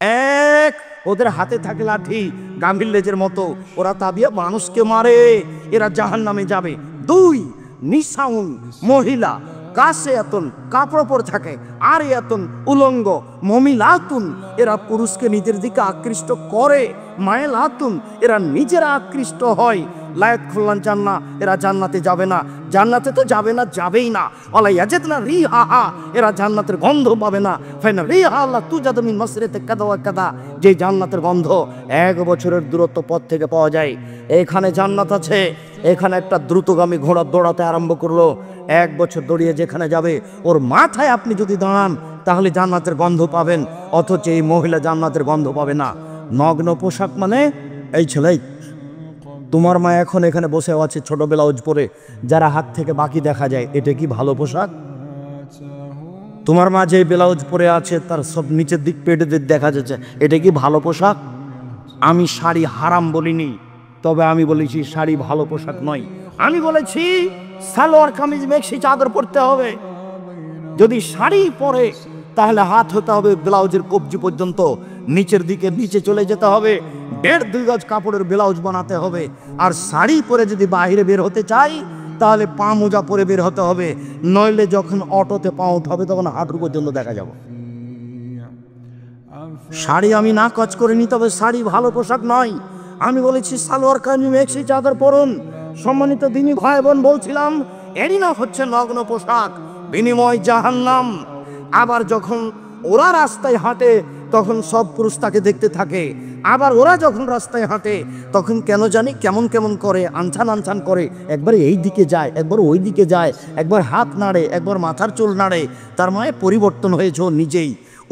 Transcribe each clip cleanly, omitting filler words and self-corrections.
এক, ওদের হাতে থাকে লাঠি গাম্ভীর্যের মতো, ওরা তাবিয়া মানুষকে মারে, এরা জাহান্নামে যাবে। দুই, নিসাউন মহিলা, কাছে এতন কাপড় পরে থাকে, আর এতন উলঙ্গ মমিলাতুন, এরা পুরুষকে নিজের দিকে আকৃষ্ট করে, মায়েলাতুন, এরা নিজেরা আকৃষ্ট হয়। লায়াত খুললান জান্না, এরা জান্নাতে যাবে না, জান্নাতে তো যাবে না, যাবেই না। ওয়ালা ইয়াজিদনা রিহা, এরা জান্নাতের গন্ধ পাবে না। ফাইনা রিহা আল্লাহ তুজাদু মিন মাসরিতে কাদা ওয়া কাদা, যে জান্নাতের গন্ধ 1 বছরের দূরত্ব পথ থেকে পাওয়া যায়। এখানে জান্নাত আছে, এখানে একটা দ্রুতগামী ঘোড়া দৌড়াতে আরম্ভ করলো, 1 বছর দৌড়িয়ে যেখানে যাবে ওর মাথায় আপনি যদি দাঁড়ান তাহলে জান্নাতের গন্ধ পাবেন, অথচ এই মহিলা জান্নাতের গন্ধ পাবে না। নগ্ন পোশাক মানে, এই ছেলে তোমার মা এখন এখানে বসে আছে ছোট ব্লাউজ পরে, যারা হাত থেকে বাকি দেখা যায়, এটা কি ভালো পোশাক? তোমার মা যে ব্লাউজ পরে আছে তার সব নিচের দিক পেটের দিক দেখা যাচ্ছে, এটা কি ভালো পোশাক? আমি শাড়ি হারাম বলিনি, তবে আমি বলেছি শাড়ি ভালো পোশাক নয়। আমি বলেছি সালোয়ার কামিজ মেক্সি চাদর পরতে হবে। যদি শাড়ি পরে তাহলে হাত হতে হবে ব্লাউজের কবজি পর্যন্ত, নিচের দিকে নিচে চলে যেতে হবে, 1.5-2 গজ কাপড়ের ব্লাউজ বানাতে হবে। আর শাড়ি পরে যদি বাইরে বের হতে চাই তাহলে পা মোজা পরে বের হতে হবে, নইলে যখন অটোতে পা উঠাবে তখন হাঁটু পর্যন্ত দেখা যাবে। শাড়ি আমি না কাজ করিনি, তবে শাড়ি ভালো পোশাক নয়। আমি বলেছি সালোয়ার কামিজ মেক্সি চাদর পরুন। সম্মানিত দিনী ভাই বোন, বলছিলাম এরই না হচ্ছে নগ্ন পোশাক, বিনিময় জাহান্নাম। আবার যখন ওরা রাস্তায় হাঁটে তখন সব পুরুষ তাকে দেখতে থাকে, আবার ওরা যখন রাস্তায় হাঁটে তখন কেন জানি কেমন কেমন করে, আনছান আনছান করে, একবার এই দিকে যায়, একবার ওই দিকে যায়, একবার হাত নাড়ে, একবার মাথার চুল নাড়ে। তার মানে পরিবর্তন হয়েছে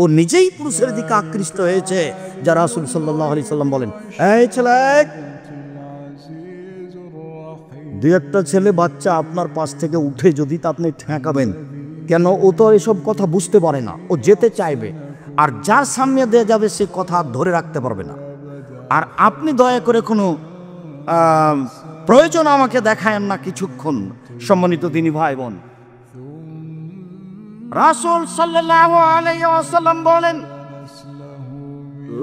ও নিজেই পুরুষের দিকে আকৃষ্ট হয়েছে, যা রাসূল সাল্লাল্লাহু আলাইহি সাল্লাম বলেন। এই ছেলে, 2-1টা ছেলে বাচ্চা আপনার পাশ থেকে উঠে যদি তা আপনি ঠেকাবেন কেন? ও তো এসব কথা বুঝতে পারে না, ও যেতে চাইবে, আর যার সামনে দিয়ে যাবে সে কথা ধরে রাখতে পারবে না। আর আপনি দয়া করে কোনো প্রয়োজন আমাকে দেখায়েন না কিছুক্ষণ। সম্মানিত দিনী ভাই বোন, রাসূল সাল্লাল্লাহু আলাইহি ওয়াসাল্লাম বলেন,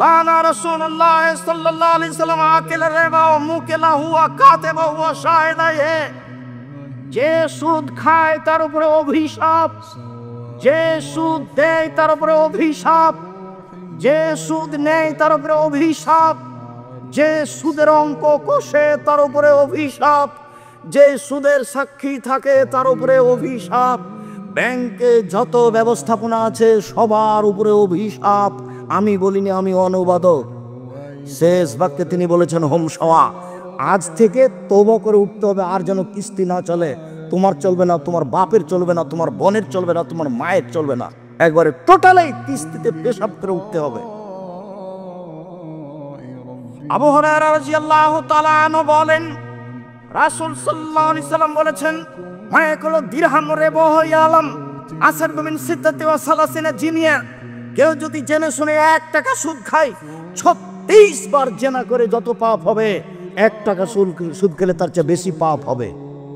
লানা রাসূলুল্লাহ সাল্লাল্লাহু আলাইহি ওয়াসাল্লাম আকিলা রিবা ওয়া মুকিলাহু ওয়া কাতিবাহু ওয়া শাহিদাইহি, যে সুদ খায় তার উপরে অভিশাপ, যে সুদ দেয় তার উপরে অভিশাপ, যে সুদ নেয় তার উপরে অভিশাপ, যে সুদের অঙ্ক কষে তার উপরে অভিশাপ, যে সুদের সাক্ষী থাকে তার উপরে অভিশাপ, ব্যাংকে যত ব্যবস্থাপনা আছে সবার উপরে অভিশাপ। আমি বলিনি, আমি অনুবাদক। শেষ বাক্যে তিনি বলেছেন হোম সওয়া, আজ থেকে তওবা করে উঠতে হবে, আর যেন কিস্তি না চলে। তোমার চলবে না, তোমার বাপের চলবে না, তোমার বোনের চলবে না, তোমার মায়ের চলবে না, একবারে টোটালি কিস্তিতে পেশাব করে উঠতে হবে। আবু হুরায়রা রাদিয়াল্লাহু তাআলা আনহু বলেন, রাসূল সাল্লাল্লাহু আলাইহি সাল্লাম বলেছেন, মায়াকুলু দিরহাম রিবাহু ইয়ালাম আসার মিন সিদ্দাতি ওয়া সালাসিনা জিনিয়া, কেউ যদি জেনে শুনে 1 টাকা সুদ খায় 36 বার জেনা করে যত পাপ হবে, 1 টাকা সুদ খেলে তার চেয়ে বেশি পাপ হবে।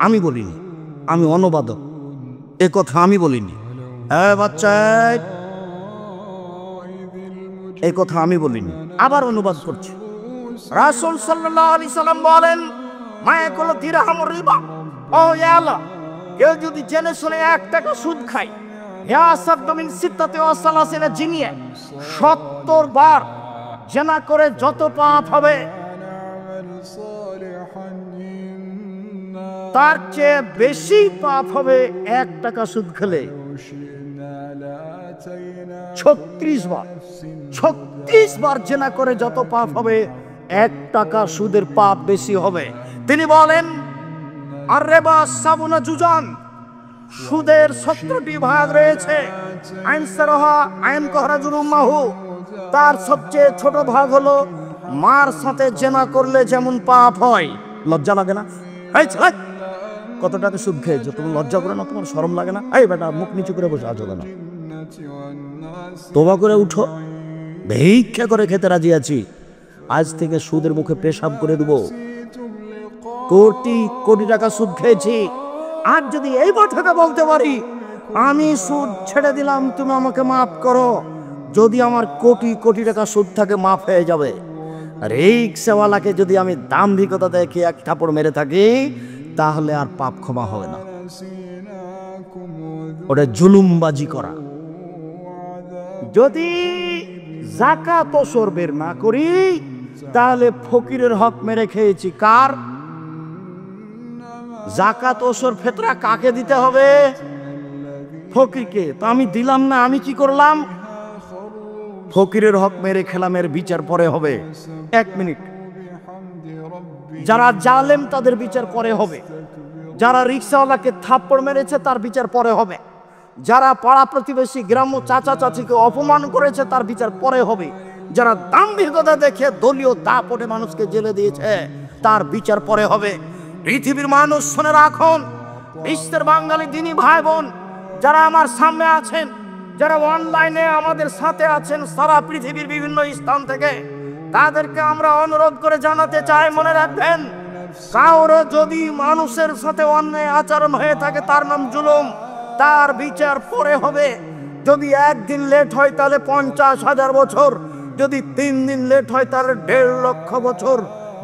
আমি বলিনি, আমি অনুবাদক, এ কথা আমি বলিনি। হ্যাঁ বাচ্চা, এই কথা আমি বলিনি, আবার অনুবাদ করছি। রাসূল সাল্লাল্লাহু আলাইহি সাল্লাম বলেন, মায়াকুলু দিরহাম রিবা ও ইয়ালা, কেউ যদি জেনে শুনে 1 টাকা সুদ খায়, ইয়া সাদ্দু মিন সিদ্দাতি ওয়া সালাসিনা জিনিয়া, 70 বার জেনা করে যত পাপ হবে তার চেয়ে বেশি পাপ হবে 1 টাকা সুদ খেলে। 36 বার, 36 বার জেনা করে যত পাপ হবে 1 টাকা সুদের পাপ বেশি হবে। তিনি বলেন, আর রিবা সাবুনা জুজান, সুদের 17টি ভাগ রয়েছে। আইনসারহা আইন কহরাজুল উম্মাহু, তার সবচেয়ে ছোট ভাগ হলো মার সাথে জেনা করলে যেমন পাপ হয়। লজ্জা লাগে না? এই ছেলে, কত টাকা সুদ খেয়েছো, তুমি লজ্জা করে না? তোমার শরম লাগে না? এই বেটা, মুখ নিচু করে বসে আছো কেন? তওবা করে উঠো, ভিক্ষা করে খেতে রাজি আছি, আজ থেকে সুদের মুখে পেশাব করে দেবো। কোটি কোটি টাকা সুদ খেয়েছি, আর যদি এই বৈঠকে বলতে পারি আমি সুদ ছেড়ে দিলাম, তুমি আমাকে মাফ করো, যদি আমার কোটি কোটি টাকা সুদ থাকে মাফ হয়ে যাবে। রিক্সাওয়ালাকে যদি আমি দাম্ভিকতা দেখে এক থাপড় মেরে থাকি তাহলে আর পাপ ক্ষমা হবে না। ওটা জুলুমবাজি করা। যদি যাকাত ওসর বের না করি তাহলে ফকিরের হক মেরে খেয়েছি। কার? যাকাত ওসর ফেতরা কাকে দিতে হবে? ফকিরকে। তো আমি দিলাম না, আমি কি করলাম? ফকিরের হক মেরে খেলাম, এর বিচার পরে হবে। 1 মিনিট। যারা জালেম তাদের বিচার পরে হবে। যারা রিক্সাওয়ালাকে থাপ্পড় মেরেছে তার বিচার পরে হবে। যারা পাড়া প্রতিবেশী গ্রাম্য চাচা চাচিকে অপমান করেছে তার বিচার পরে হবে। যারা দাম্ভিকতা দেখে দলীয় দাপটে মানুষকে জেলে দিয়েছে তার বিচার পরে হবে। পৃথিবীর মানুষ শুনে রাখুন, বিশ্বের বাঙালি দিনী ভাই বোন যারা আমার সামনে আছেন, যারা অনলাইনে আমাদের সাথে আছেন সারা পৃথিবীর বিভিন্ন স্থান থেকে, তাদেরকে আমরা অনুরোধ করে জানাতে চাই, মনে রাখবেন, কারো যদি মানুষের সাথে অন্যায় আচরণ হয়ে থাকে তার নাম জুলুম, তার বিচার পরে হবে। যদি 1 দিন লেট হয় তাহলে 50,000 বছর, যদি 3 দিন লেট হয় তাহলে 1.5 লক্ষ বছর,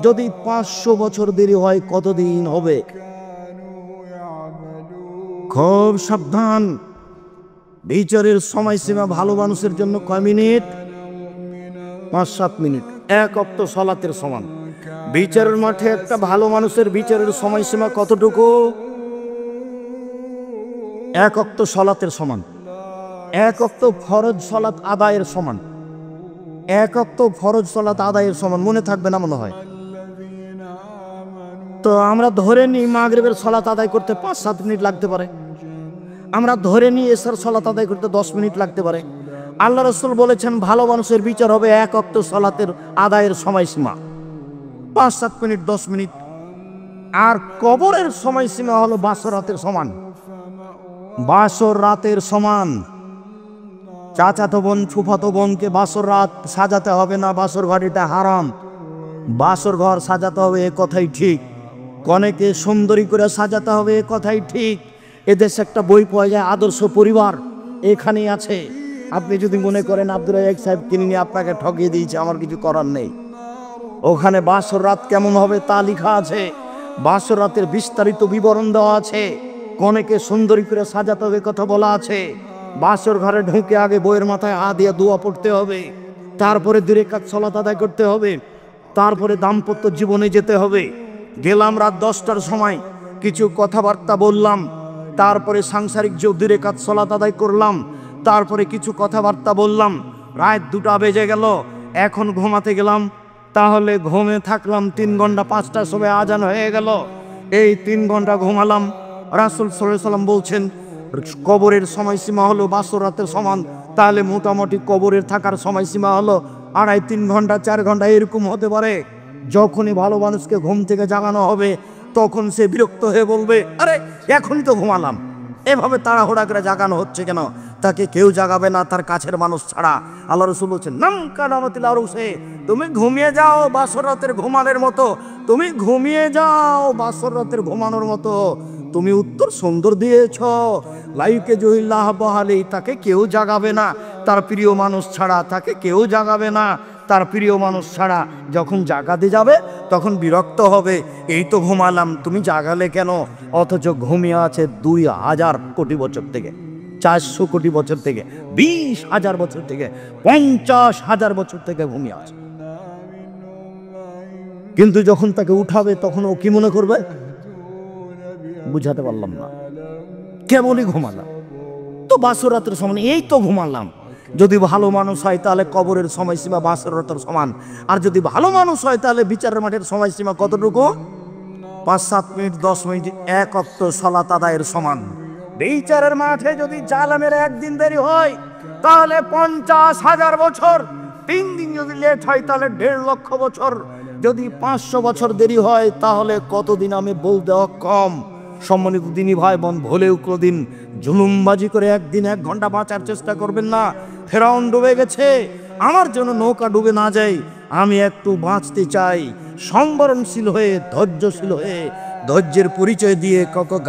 যদি 500 বছর দেরি হয় কতদিন হবে? খুব সাবধান। বিচারের সময়সীমা ভালো মানুষের জন্য কয় মিনিট? 5-7 মিনিট, 1 ওয়াক্ত সালাতের সমান। বিচারের মাঠে একটা ভালো মানুষের বিচারের সময়সীমা কতটুকু? 1 ওয়াক্ত সালাতের সমান। 1 ওয়াক্ত ফরজ সালাত আদায়ের সমান। 1 ওয়াক্ত ফরজ সালাত আদায়ের সমান। মনে থাকবে না মনে হয়। তো আমরা ধরে নিই মাগরিবের সালাত আদায় করতে 5-7 মিনিট লাগতে পারে। আমরা ধরে নিই এশার সালাত আদায় করতে 10 মিনিট লাগতে পারে। আল্লাহ রাসূল বলেছেন ভালো মানুষের বিচার হবে 1 ওয়াক্ত সালাতের আদায়ের সময়সীমা 5-7 মিনিট, 10 মিনিট। আর কবরের সময়সীমা হলো বাসর রাতের সমান। বাসর রাতের সমান। চাচাতো বোন ফুফাতো বোনকে বাসর রাত সাজাতে হবে না, বাসর ঘর এটা হারাম। বাসর ঘর সাজাতে হবে এ কথাই ঠিক। কনেকে সুন্দরী করে সাজাতে হবে এ কথাই ঠিক। এদেশে একটা বই পাওয়া যায় আদর্শ পরিবার, এখানেই আছে। আপনি যদি মনে করেন আব্দুর রাজ্জাক সাহেব কিনে নিয়ে আপনাকে ঠকিয়ে দিয়েছে, আমার কিছু করার নেই। ওখানে বাসর রাত কেমন হবে তা লেখা আছে। বাসর রাতের বিস্তারিত বিবরণ দেওয়া আছে। কনেকে সুন্দরী করে সাজাতে হবে কথা বলা আছে। বাসর ঘরে ঢুকে আগে বইয়ের মাথায় দিয়ে দোয়া পড়তে হবে, তারপরে 2 রাকাত সালাত আদায় করতে হবে, তারপরে দাম্পত্য জীবনে যেতে হবে। গেলাম রাত 10টার সময়, কিছু কথাবার্তা বললাম, তারপরে সাংসারিক 2 রাকাত সালাত আদায় করলাম, তারপরে কিছু কথাবার্তা বললাম, রাত 2টা বেজে গেল, এখন ঘুমাতে গেলাম। তাহলে ঘুমে থাকলাম 3 ঘন্টা, 5টার সময় আজান হয়ে গেল, এই 3 ঘন্টা ঘুমালাম। রাসূল সাল্লাল্লাহু আলাইহি ওয়াসাল্লাম বলছেন কবরের সময়সীমা হলো বাসর রাতের সমান। তাহলে মোটামুটি কবরের থাকার সময়সীমা হলো 2.5-3 ঘন্টা, 4 ঘন্টা এরকম হতে পারে। যখনই ভালো মানুষকে ঘুম থেকে জাগানো হবে তখন সে বিরক্ত হয়ে বলবে, আরে এখনই তো ঘুমালাম, এভাবে তাড়াহুড়া করে জাগানো হচ্ছে কেন? তাকে কেউ জাগাবে না তার কাছের মানুষ ছাড়া। আল্লাহ রাসূল বলছেন নাম কানামাতিল আরুসে, তুমি ঘুমিয়ে যাও বাসর রাতের ঘুমানোর মতো, তুমি ঘুমিয়ে যাও বাসর রাতের ঘুমানোর মতো। তুমি উত্তর সুন্দর দিয়েছ, লাইকে জহিল্লাহ বহালি, তাকে কেউ জাগাবে না তার প্রিয় মানুষ ছাড়া, তাকে কেউ জাগাবে না তার প্রিয় মানুষ ছাড়া। যখন জাগাতে যাবে তখন বিরক্ত হবে, এই তো ঘুমালাম তুমি জাগালে কেন? অথচ ঘুমিয়ে আছে 2000 কোটি বছর থেকে, 400 কোটি বছর থেকে, 20,000 বছর থেকে, 50,000 বছর থেকে ঘুমিয়ে আছে। কিন্তু যখন তাকে উঠাবে তখন ও কি মনে করবে? বুঝাতে পারলাম না, কেবলই ঘুমালাম তো বাসর রাতের সমান, এই তো ঘুমালাম। যদি ভালো মানুষ হয় তাহলে কবরের সময়সীমা বাসর রাতের সমান। আর যদি ভালো মানুষ হয় তাহলে বিচারের মাঠের সময়সীমা কতটুকু? 5-7 মিনিট, 10 মিনিট, 1 ওয়াক্ত সালাত আদায়ের সমান। বিচারের মাঠে যদি জালেমের 1 দিন দেরি হয় তাহলে 50,000 বছর, 3 দিন যদি লেট হয় তাহলে 1.5 লক্ষ বছর, যদি 500 বছর দেরি হয় তাহলে কতদিন আমি বলতে অক্ষম। সম্মানিত দিনী ভাই বোন, ভুলেও কোনোদিন জুলুমবাজি করে 1 দিন 1 ঘন্টা বাঁচার চেষ্টা করবেন না। ফেরাউন ডুবে গেছে, আমার জন্য নৌকা ডুবে না যায়, আমি একটু বাঁচতে চাই। সংবরণশীল হয়ে, ধৈর্যশীল হয়ে, ধৈর্যের পরিচয় দিয়ে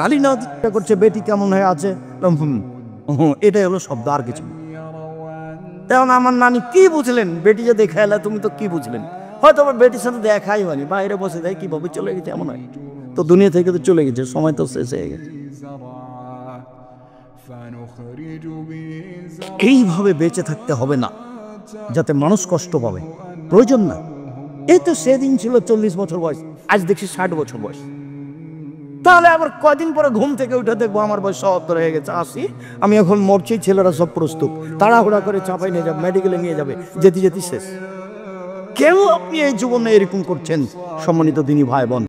গালি না দিতে করছে, বেটি কেমন হয়ে আছে, এটাই হলো শব্দ, আর কিছু। তেমন আমার নানি কি বুঝলেন, বেটি যে দেখা এলা তুমি তো কি বুঝলেন, হয়তো আমার বেটির সাথে দেখাই হয়নি, বাইরে বসে দেয় কিভাবে চলে গেছে এমন হয়, তো দুনিয়া থেকে তো চলে গেছে, সময় তো শেষ হয়ে গেছে। এইভাবে বেঁচে থাকতে হবে না যাতে মানুষ কষ্ট পাবে, প্রয়োজন না। এই তো সেদিন ছিল 40 বছর বয়স, আজ দেখছি 60 বছর বয়স। তাহলে আবার কয়দিন পরে ঘুম থেকে উঠে দেখবো আমার বয়স 70 হয়ে গেছে, 80, আমি এখন মরছি, ছেলেরা সব প্রস্তুত, তাড়াহুড়া করে চাপাই নিয়ে যাবে, মেডিকেলে নিয়ে যাবে, যেতে যেতে শেষ। কেউ আপনি এই জীবনে এরকম করছেন? সম্মানিত দিনী ভাই বোন,